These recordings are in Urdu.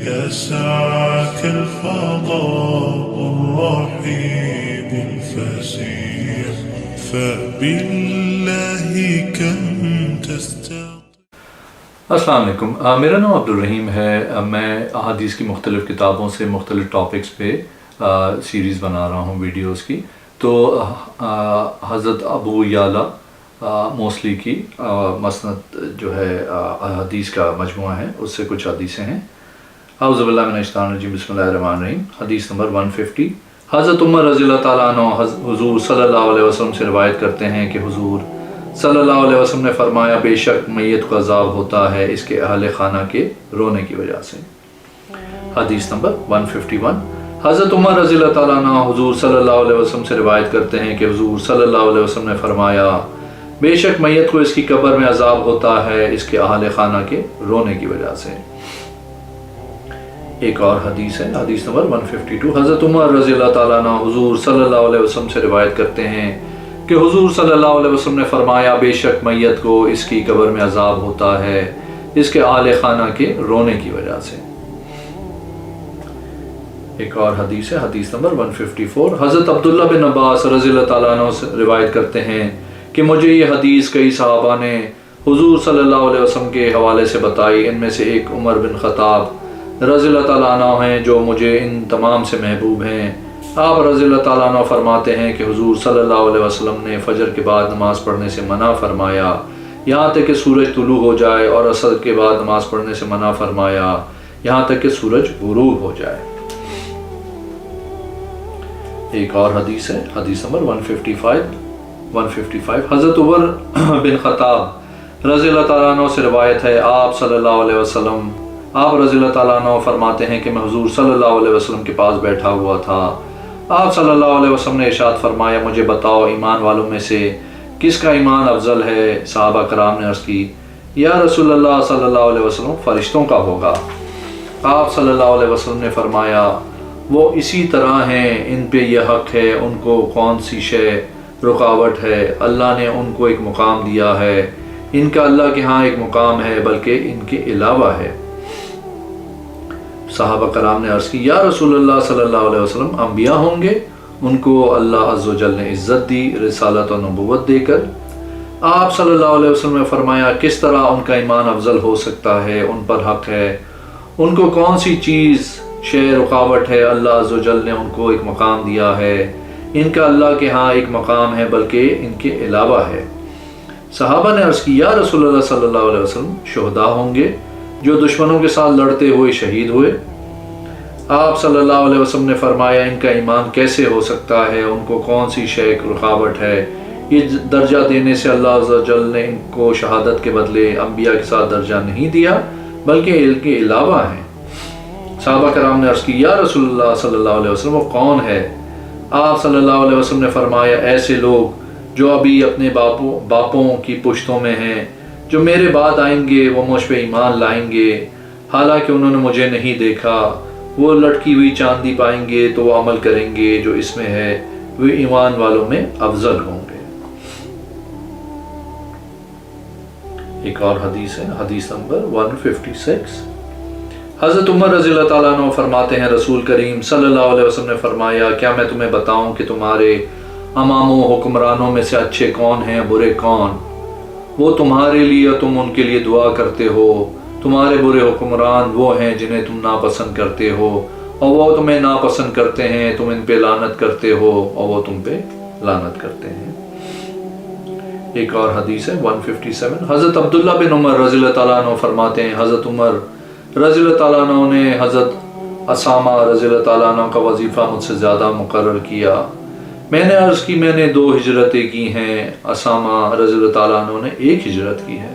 يسعك الفضاء الرحيم الفسيح فبالله كم السلام علیکم، میرا نام عبدالرحیم ہے۔ میں احادیث کی مختلف کتابوں سے مختلف ٹاپکس پہ سیریز بنا رہا ہوں ویڈیوز کی۔ تو حضرت ابو یعلا موصلی کی مسند جو ہے احادیث کا مجموعہ ہے، اس سے کچھ حدیثیں ہیں۔ اعوذ باللہ من الشیطان الرجیم، بسم اللہ الرحمن الرحیم۔ حدیث نمبر 150۔ حضرت عمر رضی اللہ تعالیٰ عنہ حضور صلی اللہ علیہ وسلم سے روایت کرتے ہیں کہ حضور صلی اللہ علیہ وسلم نے فرمایا، بے شک میت کو عذاب ہوتا ہے اس کے اہل خانہ کے رونے کی وجہ سے۔ حدیث نمبر 151۔ حضرت عمر رضی اللہ تعالیٰ عنہ حضور صلی اللہ علیہ وسلم سے روایت کرتے ہیں کہ حضور صلی اللہ علیہ وسلم نے فرمایا، بے شک میت کو اس کی قبر میں عذاب ہوتا ہے اس کے اہل خانہ کے رونے کی وجہ سے۔ ایک اور حدیث ہے، حدیث نمبر 152۔ حضرت عمر رضی اللہ تعالیٰ عنہ حضور صلی اللہ علیہ وسلم سے روایت کرتے ہیں کہ حضور صلی اللہ علیہ وسلم نے فرمایا، بے شک میت کو اس کی قبر میں عذاب ہوتا ہے اس کے اہل خانہ کے رونے کی وجہ سے۔ ایک اور حدیث ہے، حدیث نمبر 154۔ حضرت عبداللہ بن عباس رضی اللہ تعالیٰ عنہ سے روایت کرتے ہیں کہ مجھے یہ حدیث کئی صحابہ نے حضور صلی اللہ علیہ وسلم کے حوالے سے بتائی، ان میں سے ایک عمر بن خطاب رضی اللہ تعالیٰ عنہ ہیں جو مجھے ان تمام سے محبوب ہیں۔ آپ رضی اللہ تعالیٰ عنہ فرماتے ہیں کہ حضور صلی اللہ علیہ وسلم نے فجر کے بعد نماز پڑھنے سے منع فرمایا یہاں تک کہ سورج طلوع ہو جائے، اور عصر کے بعد نماز پڑھنے سے منع فرمایا یہاں تک کہ سورج غروب ہو جائے۔ ایک اور حدیث ہے، حدیث نمبر 155۔ حضرت عمر بن خطاب رضی اللہ تعالیٰ عنہ سے روایت ہے، آپ صلی اللہ علیہ وسلم آپ رضی اللہ تعالیٰ عنہ فرماتے ہیں کہ میں حضور صلی اللہ علیہ وسلم کے پاس بیٹھا ہوا تھا۔ آپ صلی اللہ علیہ وسلم نے ارشاد فرمایا، مجھے بتاؤ ایمان والوں میں سے کس کا ایمان افضل ہے؟ صحابہ کرام نے عرض کی، یا رسول اللہ صلی اللہ علیہ وسلم فرشتوں کا ہوگا۔ آپ صلی اللہ علیہ وسلم نے فرمایا، وہ اسی طرح ہیں، ان پہ یہ حق ہے، ان کو کون سی شے رکاوٹ ہے؟ اللہ نے ان کو ایک مقام دیا ہے، ان کا اللہ کے ہاں ایک مقام ہے بلکہ ان کے علاوہ ہے۔ صحابہ کرام نے عرض کی، یا رسول اللہ صلی اللہ علیہ وسلم انبیاء ہوں گے؟ ان کو اللہ عز و جل نے عزت دی رسالت و نبوت دے کر۔ آپ صلی اللہ علیہ وسلم نے فرمایا، کس طرح ان کا ایمان افضل ہو سکتا ہے؟ ان پر حق ہے، ان کو کون سی چیز شے رکاوٹ ہے؟ اللہ عز و جل نے ان کو ایک مقام دیا ہے، ان کا اللہ کے ہاں ایک مقام ہے بلکہ ان کے علاوہ ہے۔ صحابہ نے عرض کی، یا رسول اللہ صلی اللہ علیہ وسلم شہداء ہوں گے جو دشمنوں کے ساتھ لڑتے ہوئے شہید ہوئے؟ آپ صلی اللہ علیہ وسلم نے فرمایا، ان کا ایمان کیسے ہو سکتا ہے؟ ان کو کون سی شے رکاوٹ ہے؟ یہ درجہ دینے سے اللہ عز و جل نے ان کو شہادت کے بدلے انبیاء کے ساتھ درجہ نہیں دیا بلکہ ان کے علاوہ ہیں۔ صحابہ کرام نے عرض کی، یا رسول اللہ صلی اللہ علیہ وسلم وہ کون ہے؟ آپ صلی اللہ علیہ وسلم نے فرمایا، ایسے لوگ جو ابھی اپنے باپوں کی پشتوں میں ہیں، جو میرے بعد آئیں گے وہ مجھ پہ ایمان لائیں گے حالانکہ انہوں نے مجھے نہیں دیکھا، وہ لٹکی ہوئی چاندی پائیں گے تو وہ عمل کریں گے جو اس میں ہے، وہ ایمان والوں میں افضل ہوں گے۔ ایک اور حدیث ہے، حدیث نمبر 156۔ حضرت عمر رضی اللہ تعالیٰ عنہ فرماتے ہیں، رسول کریم صلی اللہ علیہ وسلم نے فرمایا، کیا میں تمہیں بتاؤں کہ تمہارے امام و حکمرانوں میں سے اچھے کون ہیں، برے کون؟ وہ تمہارے لیے اور تم ان کے لیے دعا کرتے ہو۔ تمہارے برے حکمران وہ ہیں جنہیں تم ناپسند کرتے ہو، اور وہ تمہیں ناپسند کرتے ہیں، تم ان پہ لعنت کرتے ہو اور وہ تم پہ لعنت کرتے ہیں۔ ایک اور حدیث ہے 157۔ حضرت عبداللہ بن عمر رضی اللہ تعالیٰ عنہ فرماتے ہیں، حضرت عمر رضی اللہ تعالیٰ عنہ نے حضرت اسامہ رضی اللہ تعالیٰ عنہ کا وظیفہ مجھ سے زیادہ مقرر کیا۔ میں نے عرض کی، میں نے 2 ہجرتیں کی ہیں، اسامہ رضی اللہ تعالیٰ عنہ نے 1 ہجرت کی ہے۔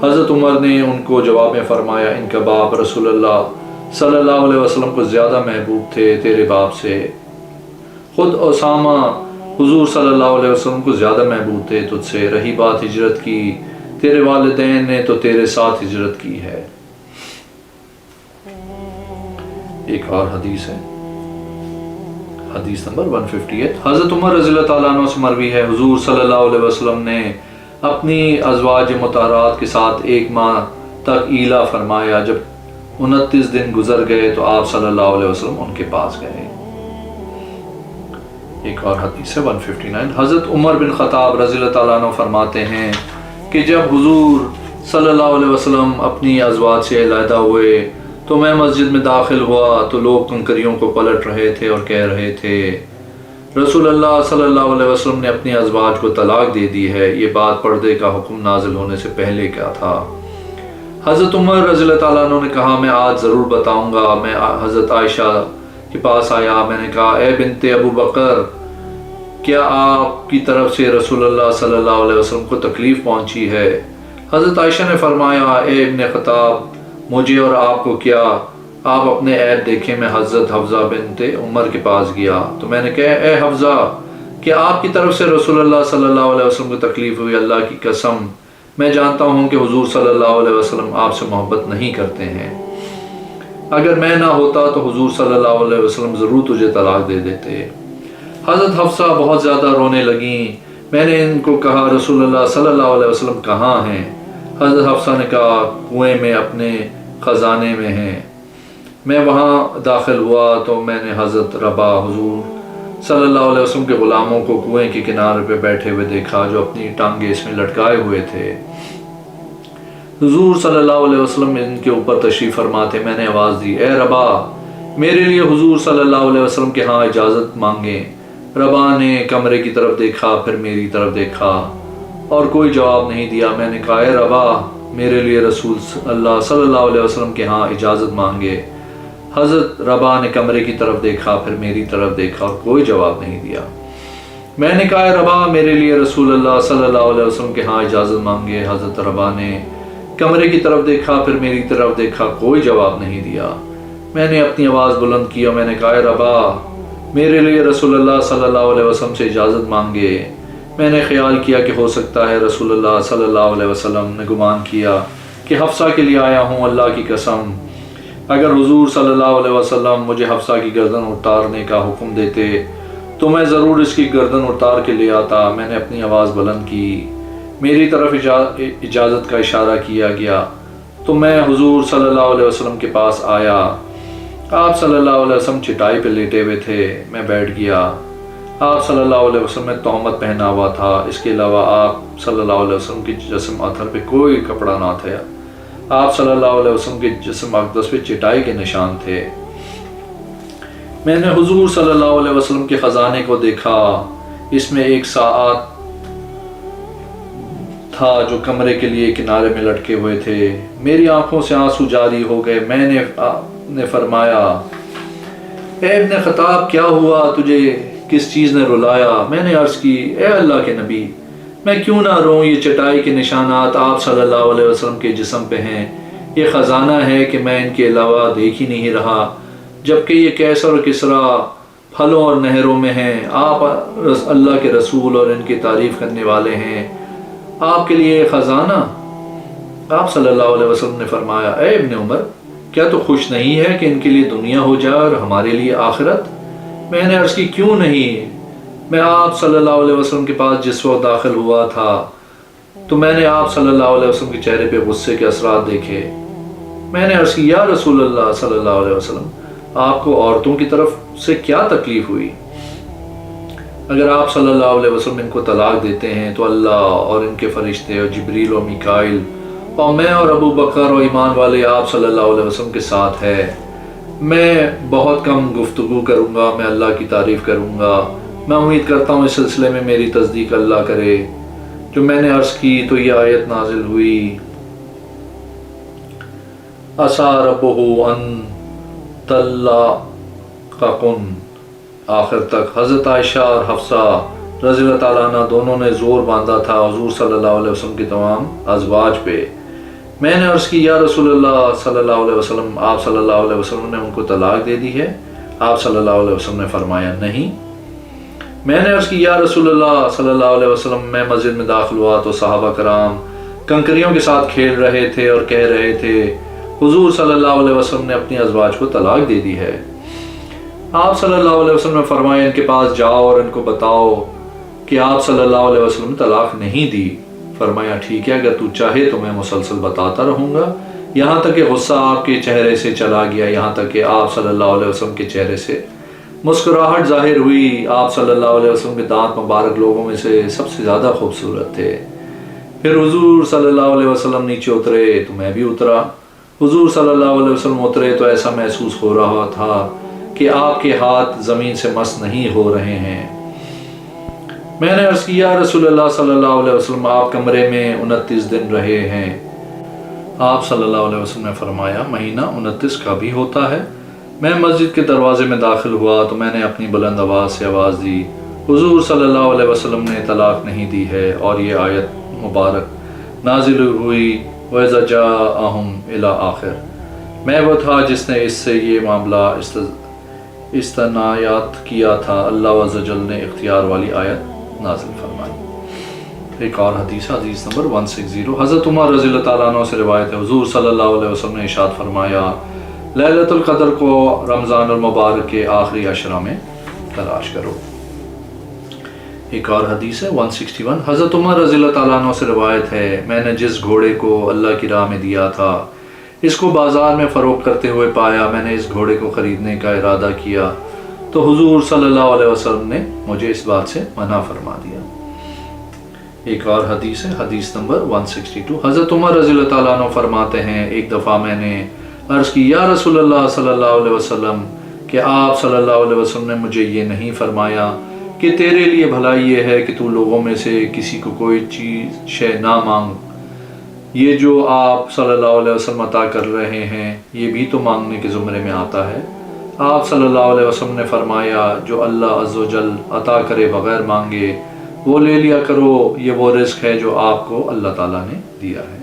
حضرت عمر نے ان کو جواب میں فرمایا، ان کا باپ رسول اللہ صلی اللہ علیہ وسلم کو زیادہ محبوب تھے تیرے باپ سے، خود اسامہ حضور صلی اللہ علیہ وسلم کو زیادہ محبوب تھے تجھ سے۔ رہی بات ہجرت کی، تیرے والدین نے تو تیرے ساتھ ہجرت کی ہے۔ ایک اور حدیث ہے، حدیث نمبر 158۔ حضرت عمر رضی اللہ تعالیٰ عنہ سے مروی ہے، حضور صلی اللہ علیہ وسلم نے اپنی ازواج مطہرات کے ساتھ 1 ماہ تک ایلا فرمایا، جب 29 دن گزر گئے تو آپ صلی اللہ علیہ وسلم ان کے پاس گئے۔ ایک اور حدیث ہے 159، حضرت عمر بن خطاب رضی اللہ تعالیٰ عنہ فرماتے ہیں کہ جب حضور صلی اللہ علیہ وسلم اپنی ازواج سے علیحدہ ہوئے تو میں مسجد میں داخل ہوا تو لوگ کنکریوں کو پلٹ رہے تھے اور کہہ رہے تھے رسول اللہ صلی اللہ علیہ وسلم نے اپنی ازواج کو طلاق دے دی ہے، یہ بات پردے کا حکم نازل ہونے سے پہلے کیا تھا۔ حضرت عمر رضی اللہ تعالیٰ عنہ نے کہا میں آج ضرور بتاؤں گا۔ میں حضرت عائشہ کے پاس آیا، میں نے کہا اے بنت ابو بکر، کیا آپ کی طرف سے رسول اللہ صلی اللہ علیہ وسلم کو تکلیف پہنچی ہے؟ حضرت عائشہ نے فرمایا اے ابن خطاب، مجھے اور آپ کو کیا، آپ اپنے عیب دیکھیں۔ میں حضرت حفصہ بنت عمر کے پاس گیا تو میں نے کہا اے حفصہ، کہ آپ کی طرف سے رسول اللہ صلی اللہ علیہ وسلم کو تکلیف ہوئی؟ اللہ کی قسم میں جانتا ہوں کہ حضور صلی اللہ علیہ وسلم آپ سے محبت نہیں کرتے ہیں، اگر میں نہ ہوتا تو حضور صلی اللہ علیہ وسلم ضرور تجھے طلاق دے دیتے۔ حضرت حفصہ بہت زیادہ رونے لگیں۔ میں نے ان کو کہا رسول اللہ صلی اللہ علیہ وسلم کہاں ہیں؟ حضرت حفصہ نے کہا کنویں میں اپنے خزانے میں ہیں۔ میں وہاں داخل ہوا تو میں نے حضرت ربا حضور صلی اللہ علیہ وسلم کے غلاموں کو کنویں کے کنارے پہ بیٹھے ہوئے دیکھا جو اپنی ٹانگیں اس میں لٹکائے ہوئے تھے۔ حضور صلی اللہ علیہ وسلم ان کے اوپر تشریف فرما تھے۔ میں نے آواز دی اے ربا، میرے لیے حضور صلی اللہ علیہ وسلم کے ہاں اجازت مانگیں۔ ربا نے کمرے کی طرف دیکھا، پھر میری طرف دیکھا اور کوئی جواب نہیں دیا۔ میں نے کہا اے ربا، میرے لیے رسول اللہ صلی اللہ علیہ وسلم کے ہاں اجازت مانگے۔ حضرت ربا نے کمرے کی طرف دیکھا، پھر میری طرف دیکھا اور کوئی جواب نہیں دیا۔ میں نے کہا اے ربا، میرے لیے رسول اللہ صلی اللہ علیہ وسلم کے ہاں اجازت مانگے۔ حضرت ربا نے کمرے کی طرف دیکھا، پھر میری طرف دیکھا، کوئی جواب نہیں دیا۔ میں نے اپنی آواز بلند کی اور میں نے کہا اے ربا، میرے لیے رسول اللہ صلی اللہ علیہ وسلم سے اجازت مانگے۔ میں نے خیال کیا کہ ہو سکتا ہے رسول اللہ صلی اللہ علیہ وسلم نے گمان کیا کہ حفصہ کے لیے آیا ہوں۔ اللہ کی قسم اگر حضور صلی اللہ علیہ وسلم مجھے حفصہ کی گردن اتارنے کا حکم دیتے تو میں ضرور اس کی گردن اتار کے لے آتا۔ میں نے اپنی آواز بلند کی، میری طرف اجازت کا اشارہ کیا گیا تو میں حضور صلی اللہ علیہ وسلم کے پاس آیا۔ آپ صلی اللہ علیہ وسلم چٹائی پہ لیٹے ہوئے تھے، میں بیٹھ گیا۔ آپ صلی اللہ علیہ وسلم نے تہمت پہنا ہوا تھا، اس کے علاوہ آپ صلی اللہ علیہ وسلم کے جسم اتھر پہ کوئی کپڑا نہ تھا۔ آپ صلی اللہ علیہ وسلم کے جسم اقدس پہ چٹائی کے نشان تھے۔ میں نے حضور صلی اللہ علیہ وسلم کے خزانے کو دیکھا، اس میں ایک ساعت تھا جو کمرے کے لیے کنارے میں لٹکے ہوئے تھے۔ میری آنکھوں سے آنسو جاری ہو گئے۔ میں نے فرمایا اے ابن خطاب، کیا ہوا تجھے؟ کس چیز نے رلایا؟ میں نے عرض کی اے اللہ کے نبی، میں کیوں نہ روں؟ یہ چٹائی کے نشانات آپ صلی اللہ علیہ وسلم کے جسم پہ ہیں، یہ خزانہ ہے کہ میں ان کے علاوہ دیکھ ہی نہیں رہا، جبکہ یہ کیسر اور کسرا پھلوں اور نہروں میں ہیں۔ آپ اللہ کے رسول اور ان کی تعریف کرنے والے ہیں، آپ کے لیے خزانہ؟ آپ صلی اللہ علیہ وسلم نے فرمایا اے ابن عمر، کیا تو خوش نہیں ہے کہ ان کے لیے دنیا ہو جائے اور ہمارے لیے آخرت؟ میں نے عرض کی کیوں نہیں؟ میں آپ صلی اللہ علیہ وسلم کے پاس جس وقت داخل ہوا تھا تو میں نے آپ صلی اللہ علیہ وسلم کے چہرے پہ غصے کے اثرات دیکھے۔ میں نے عرض کی یا رسول اللہ صلی اللہ علیہ وسلم، آپ کو عورتوں کی طرف سے کیا تکلیف ہوئی؟ اگر آپ صلی اللہ علیہ وسلم ان کو طلاق دیتے ہیں تو اللہ اور ان کے فرشتے اور جبریل اور میکائل اور میں اور ابو بکر اور ایمان والے آپ صلی اللہ علیہ وسلم کے ساتھ ہے۔ میں بہت کم گفتگو کروں گا، میں اللہ کی تعریف کروں گا۔ میں امید کرتا ہوں اس سلسلے میں میری تصدیق اللہ کرے۔ جو میں نے عرض کی تو یہ آیت نازل ہوئی عسیٰ ربہ ان طلقکن، آخر تک۔ حضرت عائشہ اور حفصہ رضی اللہ تعالیٰ عنہ دونوں نے زور باندھا تھا حضور صلی اللہ علیہ وسلم کی تمام ازواج پہ۔ میں نے عرض کی یا رسول اللہ صلی اللہ علیہ وسلم، آپ صلی اللہ علیہ وسلم نے ان کو طلاق دے دی ہے؟ آپ صلی اللہ علیہ وسلم نے فرمایا نہیں۔ میں نے عرض کی یا رسول اللہ صلی اللہ علیہ وسلم، میں مسجد میں داخل ہوا تو صحابہ کرام کنکریوں کے ساتھ کھیل رہے تھے اور کہہ رہے تھے حضور صلی اللہ علیہ وسلم نے اپنی ازواج کو طلاق دے دی ہے۔ آپ صلی اللہ علیہ وسلم نے فرمایا ان کے پاس جاؤ اور ان کو بتاؤ کہ آپ صلی اللہ علیہ وسلم نے طلاق نہیں دی۔ فرمایا ٹھیک ہے، اگر تو چاہے تو میں مسلسل بتاتا رہوں گا، یہاں تک کہ غصہ آپ کے چہرے سے چلا گیا، یہاں تک کہ آپ صلی اللہ علیہ وسلم کے چہرے سے مسکراہٹ ظاہر ہوئی۔ آپ صلی اللہ علیہ وسلم کے دانت مبارک لوگوں میں سے سب سے زیادہ خوبصورت تھے۔ پھر حضور صلی اللہ علیہ وسلم نیچے اترے تو میں بھی اترا۔ حضور صلی اللہ علیہ وسلم اترے تو ایسا محسوس ہو رہا تھا کہ آپ کے ہاتھ زمین سے مس نہیں ہو رہے ہیں۔ میں نے عرض کیا، رسول اللہ صلی اللہ علیہ وسلم آپ کمرے میں 29 دن رہے ہیں۔ آپ صلی اللہ علیہ وسلم نے فرمایا، مہینہ 29 کا بھی ہوتا ہے۔ میں مسجد کے دروازے میں داخل ہوا تو میں نے اپنی بلند آواز سے آواز دی، حضور صلی اللہ علیہ وسلم نے طلاق نہیں دی ہے، اور یہ آیت مبارک نازل ہوئی، وَإِذَا جَاءَهُمْ إِلَىٰ آخر۔ میں وہ تھا جس نے اس سے یہ معاملہ استثنایات کیا تھا۔ اللہ عز و جل نے اختیار والی آیت نازل فرمائی۔ ایک اور حدیث نمبر 160، حضرت عمر رضی اللہ تعالیٰ عنہ سے روایت ہے، حضور صلی اللہ علیہ وسلم نے ارشاد فرمایا، لیلۃ القدر کو رمضان المبارک کے آخری عشرہ میں تلاش کرو۔ ایک اور حدیث ہے 161، حضرت عمر رضی اللہ تعالیٰ عنہ سے روایت ہے، میں نے جس گھوڑے کو اللہ کی راہ میں دیا تھا، اس کو بازار میں فروخت کرتے ہوئے پایا۔ میں نے اس گھوڑے کو خریدنے کا ارادہ کیا تو حضور صلی اللہ علیہ وسلم نے مجھے اس بات سے منع فرما دیا۔ ایک اور حدیث ہے، حدیث نمبر 162، حضرت عمر رضی اللہ تعالیٰ عنہ فرماتے ہیں، ایک دفعہ میں نے عرض کی، یا رسول اللہ صلی اللہ علیہ وسلم، کہ آپ صلی اللہ علیہ وسلم نے مجھے یہ نہیں فرمایا کہ تیرے لیے بھلائی یہ ہے کہ تو لوگوں میں سے کسی کو کوئی چیز شے نہ مانگ، یہ جو آپ صلی اللہ علیہ وسلم عطا کر رہے ہیں یہ بھی تو مانگنے کے زمرے میں آتا ہے۔ آپ صلی اللہ علیہ وسلم نے فرمایا، جو اللہ عز و جل عطا کرے بغیر مانگے وہ لے لیا کرو، یہ وہ رزق ہے جو آپ کو اللہ تعالیٰ نے دیا ہے۔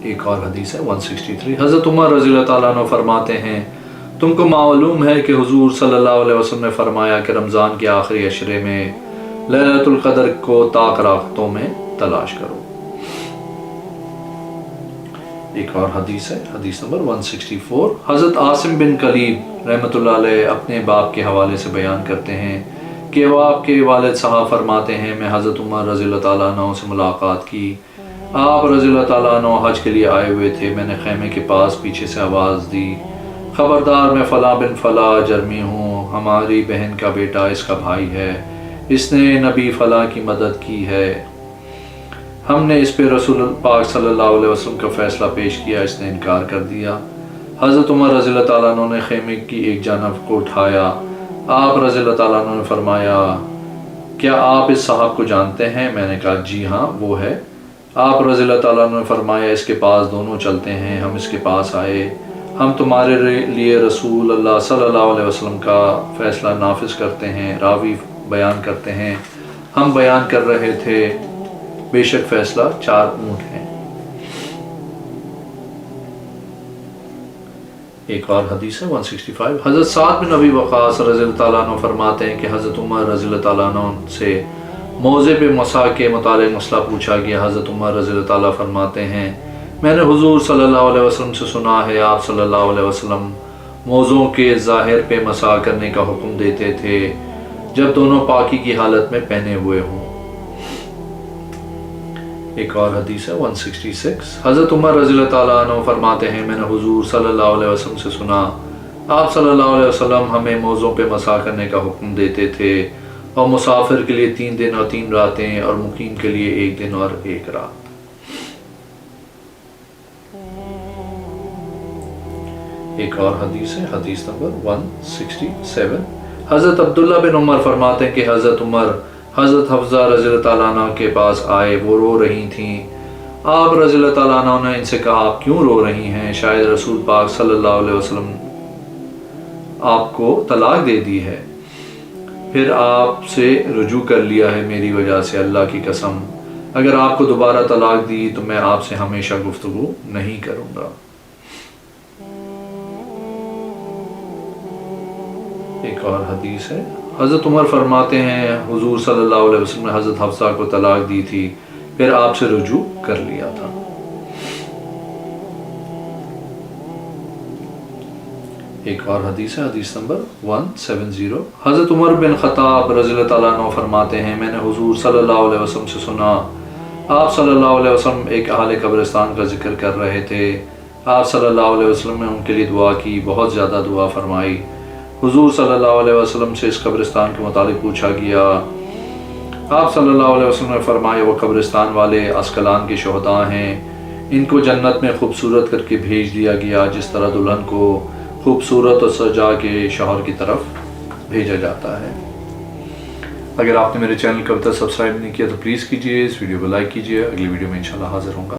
ایک اور حدیث ہے 163، حضرت عمر رضی اللہ تعالیٰ عنہ فرماتے ہیں، تم کو معلوم ہے کہ حضور صلی اللہ علیہ وسلم نے فرمایا کہ رمضان کے آخری عشرے میں لیلۃ القدر کو طاق راختوں میں تلاش کرو۔ ایک اور حدیث ہے، حدیث نمبر 164، حضرت عاصم بن کلیب رحمۃ اللہ علیہ اپنے باپ کے حوالے سے بیان کرتے ہیں کہ وہ آپ کے والد صاحب فرماتے ہیں، میں حضرت عمر رضی اللہ تعالیٰ عنہ سے ملاقات کی۔ آپ رضی اللہ تعالیٰ عنہ حج کے لیے آئے ہوئے تھے۔ میں نے خیمے کے پاس پیچھے سے آواز دی، خبردار، میں فلاں بن فلاں جرمی ہوں، ہماری بہن کا بیٹا اس کا بھائی ہے، اس نے نبی فلاں کی مدد کی ہے، ہم نے اس پہ رسول پاک صلی اللہ علیہ وسلم کا فیصلہ پیش کیا، اس نے انکار کر دیا۔ حضرت عمر رضی اللہ تعالیٰ عنہ نے خیمے کی ایک جانب کو اٹھایا۔ آپ رضی اللہ تعالیٰ عنہ نے فرمایا، کیا آپ اس صاحب کو جانتے ہیں؟ میں نے کہا جی ہاں، وہ ہے۔ آپ رضی اللہ تعالیٰ عنہ نے فرمایا، اس کے پاس دونوں چلتے ہیں۔ ہم اس کے پاس آئے، ہم تمہارے لیے رسول اللہ صلی اللہ علیہ وسلم کا فیصلہ نافذ کرتے ہیں۔ راوی بیان کرتے ہیں، ہم بیان کر رہے تھے، بے شک فیصلہ 4 اونٹ ہیں۔ ایک اور حدیث ہے 165، حضرت سعد بن ابی وقاص رضی اللہ تعالیٰ عنہ فرماتے ہیں کہ حضرت عمر رضی اللہ تعالیٰ عنہ سے موضع پہ مسا کے متعلق مسئلہ پوچھا گیا۔ حضرت عمر رضی اللہ تعالیٰ فرماتے ہیں، میں نے حضور صلی اللہ علیہ وسلم سے سنا ہے، آپ صلی اللہ علیہ وسلم موضوع کے ظاہر پہ مسا کرنے کا حکم دیتے تھے جب دونوں پاکی کی حالت میں پہنے ہوئے ہوں۔ ایک اور حدیث ہے 166، حضرت عمر رضی اللہ تعالیٰ عنہ فرماتے ہیں، میں نے حضور صلی اللہ علیہ وسلم سے سنا، آپ صلی اللہ علیہ وسلم ہمیں موضوع پہ مسا کرنے کا حکم دیتے تھے، اور مسافر کے لیے 3 دن اور 3 راتیں، اور مقیم کے لیے 1 دن اور 1 رات۔ ایک اور حدیث ہے، حدیث نمبر 167، حضرت عبداللہ بن عمر فرماتے ہیں کہ حضرت عمر حضرت حفصہ رضی اللہ تعالیٰ عنہ کے پاس آئے، وہ رو رہی تھیں۔ آپ رضی اللہ تعالیٰ عنہ نے ان سے کہا، آپ کیوں رو رہی ہیں؟ شاید رسول پاک صلی اللہ علیہ وسلم آپ کو طلاق دے دی ہے، پھر آپ سے رجوع کر لیا ہے میری وجہ سے، اللہ کی قسم اگر آپ کو دوبارہ طلاق دی تو میں آپ سے ہمیشہ گفتگو نہیں کروں گا۔ ایک اور حدیث ہے، حضرت عمر فرماتے ہیں، حضور صلی اللہ علیہ وسلم نے حضرت حفصہ کو طلاق دی تھی، پھر آپ سے رجوع کر لیا تھا۔ ایک اور حدیث ہے، حدیث نمبر 170، حضرت عمر بن خطاب رضی اللہ تعالیٰ عنہ فرماتے ہیں، میں نے حضور صلی اللہ علیہ وسلم سے سنا، آپ صلی اللہ علیہ وسلم ایک اہل قبرستان کا ذکر کر رہے تھے. آپ صلی اللہ علیہ وسلم نے ان کے لیے دعا کی، بہت زیادہ دعا فرمائی. حضور صلی اللہ علیہ وسلم سے اس قبرستان کے متعلق پوچھا گیا. آپ صلی اللہ علیہ وسلم نے فرمایا وہ قبرستان والے عسقلان کے شہداء ہیں، ان کو جنت میں خوبصورت کر کے بھیج دیا گیا جس طرح دلہن کو خوبصورت اور سجا کے شوہر کی طرف بھیجا جاتا ہے. اگر آپ نے میرے چینل کو اب تک سبسکرائب نہیں کیا تو پلیز کیجئے، اس ویڈیو کو لائک کیجئے. اگلی ویڈیو میں انشاءاللہ حاضر ہوں گا.